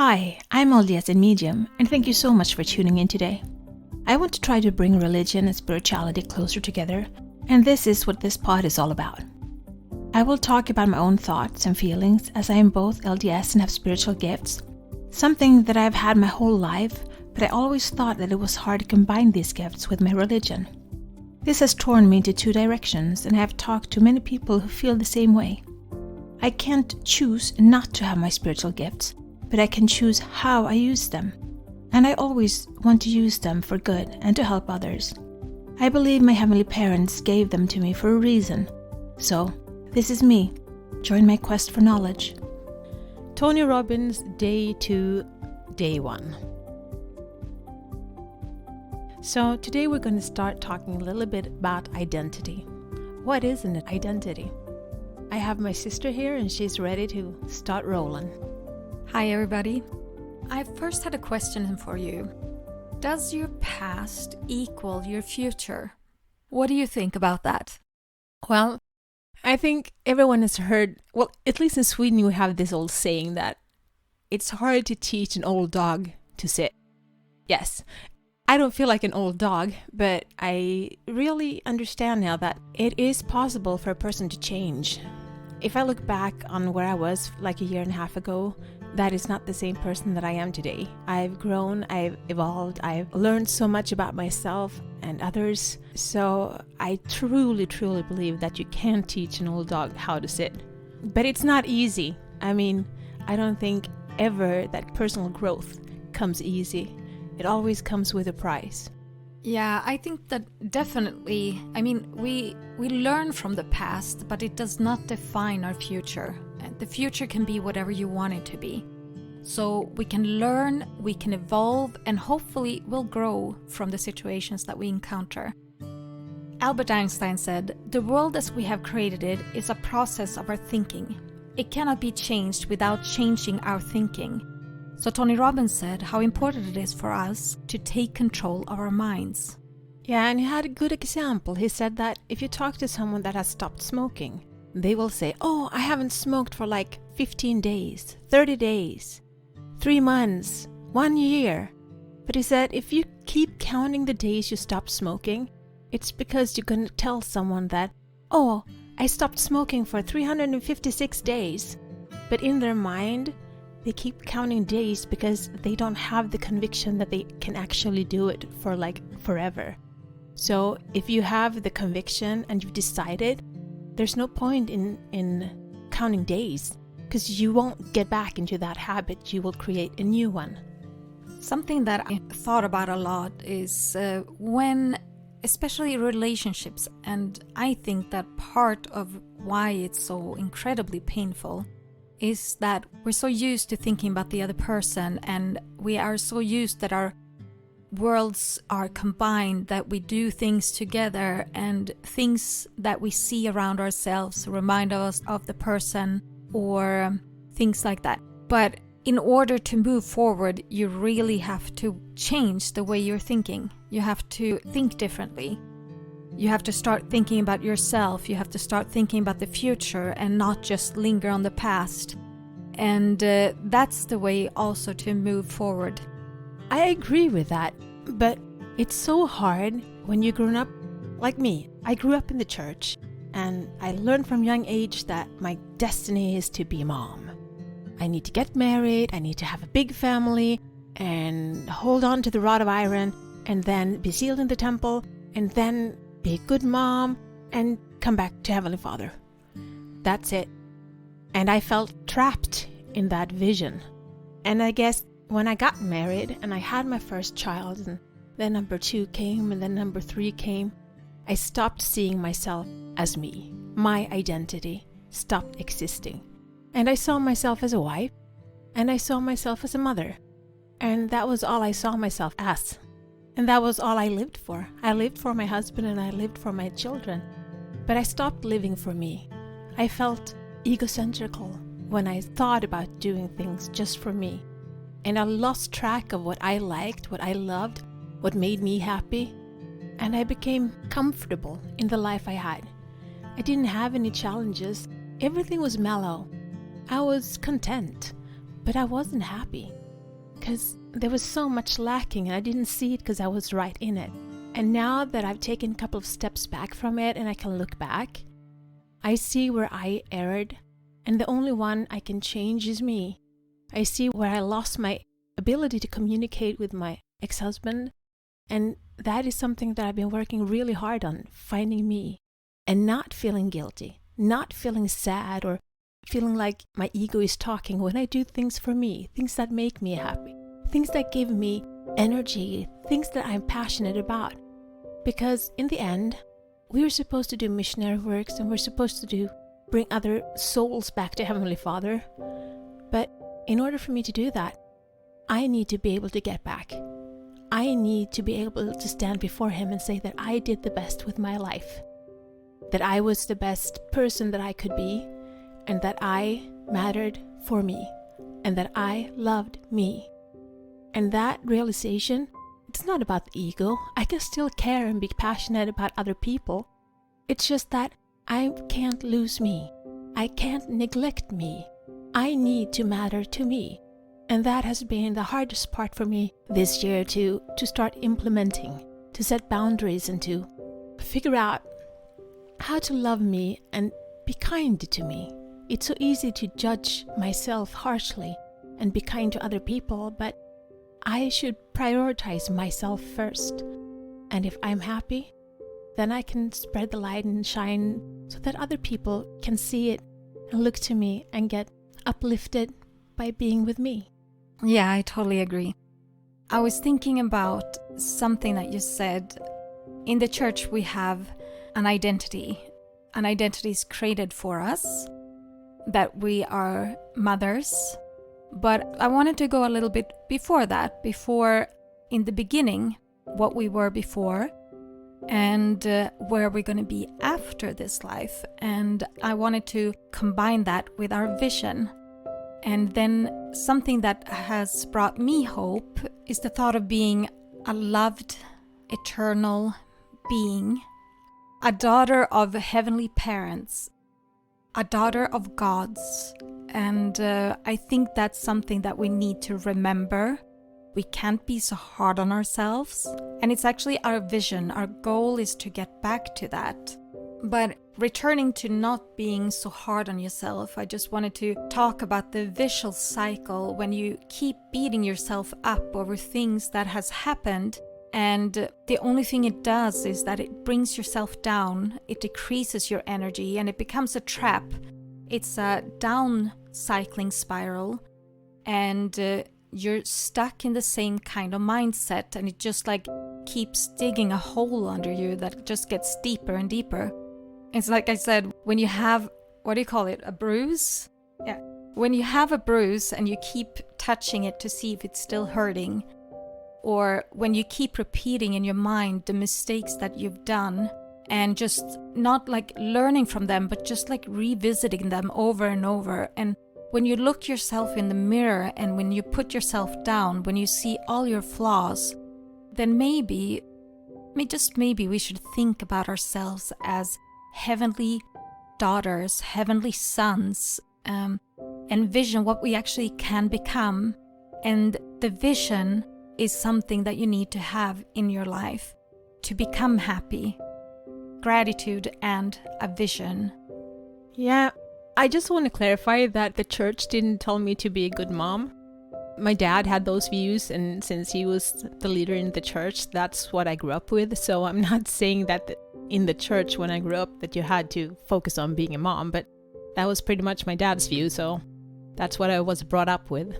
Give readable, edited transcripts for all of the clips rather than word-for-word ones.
Hi, I'm LDS and Medium, and thank you so much for tuning in today. I want to try to bring religion and spirituality closer together, and this is what this pod is all about. I will talk about my own thoughts and feelings as I am both LDS and have spiritual gifts, something that I've had my whole life, but I always thought that it was hard to combine these gifts with my religion. This has torn me into two directions, and I have talked to many people who feel the same way. I can't choose not to have my spiritual gifts, but I can choose how I use them. And I always want to use them for good and to help others. I believe my heavenly parents gave them to me for a reason. So, this is me. Join my quest for knowledge. Tony Robbins, Day 2, Day 1. So today we're going to start talking a little bit about identity. What is an identity? I have my sister here and she's ready to start rolling. Hi everybody. I first had a question for you. Does your past equal your future? What do you think about that? Well, I think everyone has heard, well, at least in Sweden we have this old saying that it's hard to teach an old dog to sit. Yes, I don't feel like an old dog, but I really understand now that it is possible for a person to change. If I look back on where I was like a year and a half ago, that is not the same person that I am today. I've grown, I've evolved, I've learned so much about myself and others. So I truly believe that you can teach an old dog how to sit. But it's not easy. I mean, I don't think ever that personal growth comes easy. It always comes with a price. Yeah, I think that definitely, we learn from the past, but it does not define our future. And the future can be whatever you want it to be. So we can learn, we can evolve, and hopefully we'll grow from the situations that we encounter. Albert Einstein said, "The world as we have created it is a process of our thinking. It cannot be changed without changing our thinking." So Tony Robbins said how important it is for us to take control of our minds. Yeah, and he had a good example. He said that if you talk to someone that has stopped smoking, they will say, "Oh, I haven't smoked for like 15 days, 30 days, 3 months, 1 year." But he said if you keep counting the days you stopped smoking, it's because you're going to tell someone that, "Oh, I stopped smoking for 356 days. But in their mind, they keep counting days because they don't have the conviction that they can actually do it for like forever. So if you have the conviction and you've decided, there's no point in counting days because you won't get back into that habit. You will create a new one. Something that I thought about a lot is when, especially relationships, and I think that part of why it's so incredibly painful is that we're so used to thinking about the other person, and we are so used that our worlds are combined, that we do things together, and things that we see around ourselves remind us of the person or things like that. But in order to move forward, you really have to change the way you're thinking. You have to think differently. You have to start thinking about yourself. You have to start thinking about the future and not just linger on the past. And that's the way also to move forward. I agree with that, but it's so hard when you've grown up like me. I grew up in the church, and I learned from young age that my destiny is to be a mom. I need to get married, I need to have a big family, and hold on to the rod of iron, and then be sealed in the temple, and then be a good mom, and come back to Heavenly Father. That's it. And I felt trapped in that vision. And I guess when I got married and I had my first child, and then number 2 came, and then number 3 came, I stopped seeing myself as me. My identity stopped existing. And I saw myself as a wife, and I saw myself as a mother. And that was all I saw myself as. And that was all I lived for. I lived for my husband and I lived for my children. But I stopped living for me. I felt egocentrical when I thought about doing things just for me. And I lost track of what I liked, what I loved, what made me happy. And I became comfortable in the life I had. I didn't have any challenges. Everything was mellow. I was content, but I wasn't happy. because there was so much lacking and I didn't see it because I was right in it. And now that I've taken a couple of steps back from it and I can look back, I see where I erred, and the only one I can change is me. I see where I lost my ability to communicate with my ex-husband, and that is something that I've been working really hard on, finding me and not feeling guilty, not feeling sad or feeling like my ego is talking when I do things for me, things that make me happy, things that give me energy, things that I'm passionate about. Because in the end, we were supposed to do missionary works and we're supposed to bring other souls back to Heavenly Father. But in order for me to do that, I need to be able to get back. I need to be able to stand before Him and say that I did the best with my life, that I was the best person that I could be, and that I mattered for me, and that I loved me. And that realization, it's not about the ego. I can still care and be passionate about other people. It's just that I can't lose me. I can't neglect me. I need to matter to me. And that has been the hardest part for me this year to start implementing, to set boundaries and to figure out how to love me and be kind to me. It's so easy to judge myself harshly and be kind to other people, but I should prioritize myself first. And if I'm happy, then I can spread the light and shine so that other people can see it and look to me and get uplifted by being with me. Yeah, I totally agree. I was thinking about something that you said. In the church, we have an identity. An identity is created for us, that we are mothers. But I wanted to go a little bit before that, before in the beginning, what we were before and where we're going to be after this life. And I wanted to combine that with our vision. And then something that has brought me hope is the thought of being a loved, eternal being, a daughter of heavenly parents, a daughter of God's. And I think that's something that we need to remember. We can't be so hard on ourselves. And it's actually our vision. Our goal is to get back to that. But returning to not being so hard on yourself, I just wanted to talk about the vicious cycle when you keep beating yourself up over things that has happened, and the only thing it does is that it brings yourself down, it decreases your energy, and it becomes a trap. It's a down cycling spiral, and you're stuck in the same kind of mindset, and it just like keeps digging a hole under you that just gets deeper and deeper. It's like I said, when you have, what do you call it, a bruise? Yeah. When you have a bruise and you keep touching it to see if it's still hurting, or when you keep repeating in your mind the mistakes that you've done and just not like learning from them, but just like revisiting them over and over. And when you look yourself in the mirror and when you put yourself down, when you see all your flaws, then maybe we should think about ourselves as heavenly daughters, heavenly sons, envision what we actually can become. And the vision is something that you need to have in your life to become happy. Gratitude and a vision. Yeah, I just want to clarify that the church didn't tell me to be a good mom. My dad had those views, and since he was the leader in the church, that's what I grew up with. So I'm not saying that in the church when I grew up that you had to focus on being a mom, but that was pretty much my dad's view, so that's what I was brought up with.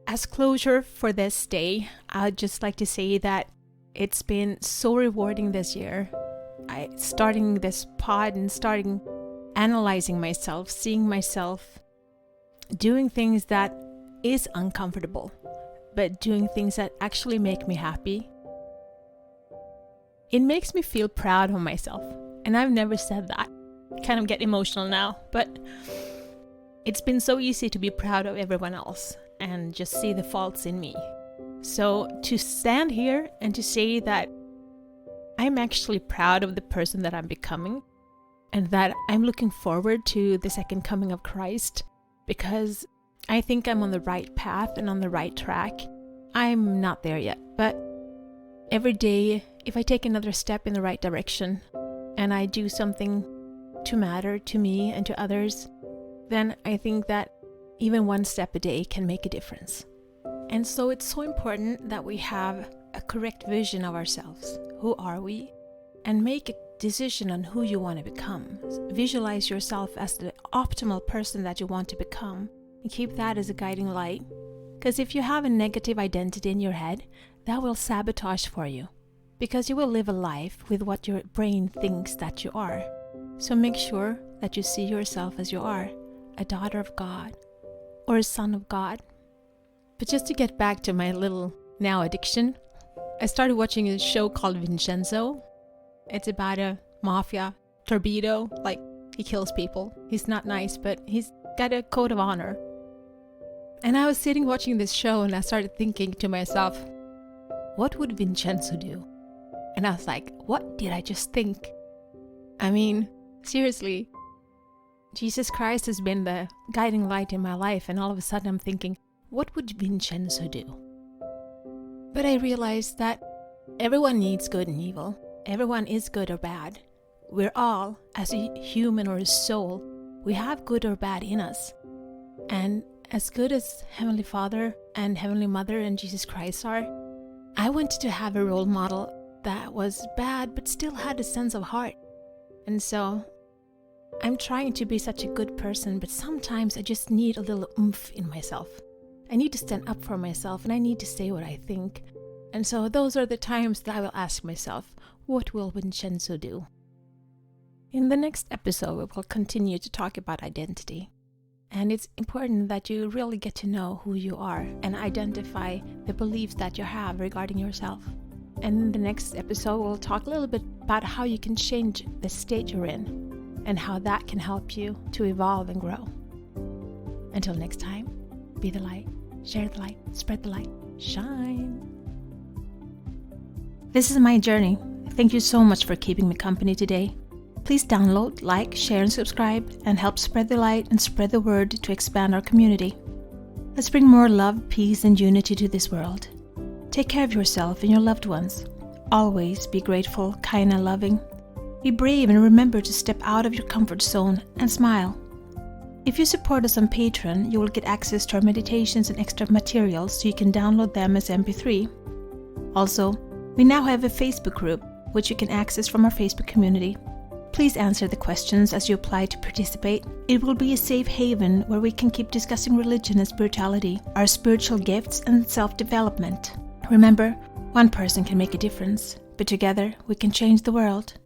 As closure for this day, I'd just like to say that it's been so rewarding this year. Starting this pod and starting analyzing myself, seeing myself doing things that is uncomfortable, but doing things that actually make me happy. It makes me feel proud of myself, and I've never said that. I kind of get emotional now, but it's been so easy to be proud of everyone else and just see the faults in me. So to stand here and to say that I'm actually proud of the person that I'm becoming, and that I'm looking forward to the second coming of Christ, because I think I'm on the right path and on the right track. I'm not there yet, but every day, if I take another step in the right direction and I do something to matter to me and to others, then I think that even one step a day can make a difference. And so it's so important that we have a correct vision of ourselves. Who are we? And make a decision on who you want to become. Visualize yourself as the optimal person that you want to become and keep that as a guiding light. Because if you have a negative identity in your head, that will sabotage for you. Because you will live a life with what your brain thinks that you are. So make sure that you see yourself as you are, a daughter of God or a son of God. But just to get back to my little now addiction, I started watching a show called Vincenzo. It's about a mafia torpedo, like he kills people. He's not nice, but he's got a code of honor. And I was sitting watching this show and I started thinking to myself, what would Vincenzo do? And I was like, what did I just think? I mean, seriously, Jesus Christ has been the guiding light in my life, and all of a sudden I'm thinking, what would Vincenzo do? But I realized that everyone needs good and evil. Everyone is good or bad. We're all, as a human or a soul, we have good or bad in us. And as good as Heavenly Father and Heavenly Mother and Jesus Christ are, I wanted to have a role model that was bad but still had a sense of heart. And so I'm trying to be such a good person, but sometimes I just need a little oomph in myself. I need to stand up for myself and I need to say what I think. And so those are the times that I will ask myself, what will Vincenzo do? In the next episode, we will continue to talk about identity. And it's important that you really get to know who you are and identify the beliefs that you have regarding yourself. And in the next episode, we'll talk a little bit about how you can change the state you're in and how that can help you to evolve and grow. Until next time, be the light, share the light, spread the light, shine. This is my journey. Thank you so much for keeping me company today. Please download, like, share, and subscribe, and help spread the light and spread the word to expand our community. Let's bring more love, peace, and unity to this world. Take care of yourself and your loved ones. Always be grateful, kind, and loving. Be brave and remember to step out of your comfort zone and smile. If you support us on Patreon, you will get access to our meditations and extra materials so you can download them as MP3. Also, we now have a Facebook group, which you can access from our Facebook community. Please answer the questions as you apply to participate. It will be a safe haven where we can keep discussing religion and spirituality, our spiritual gifts, and self-development. Remember, one person can make a difference, but together we can change the world.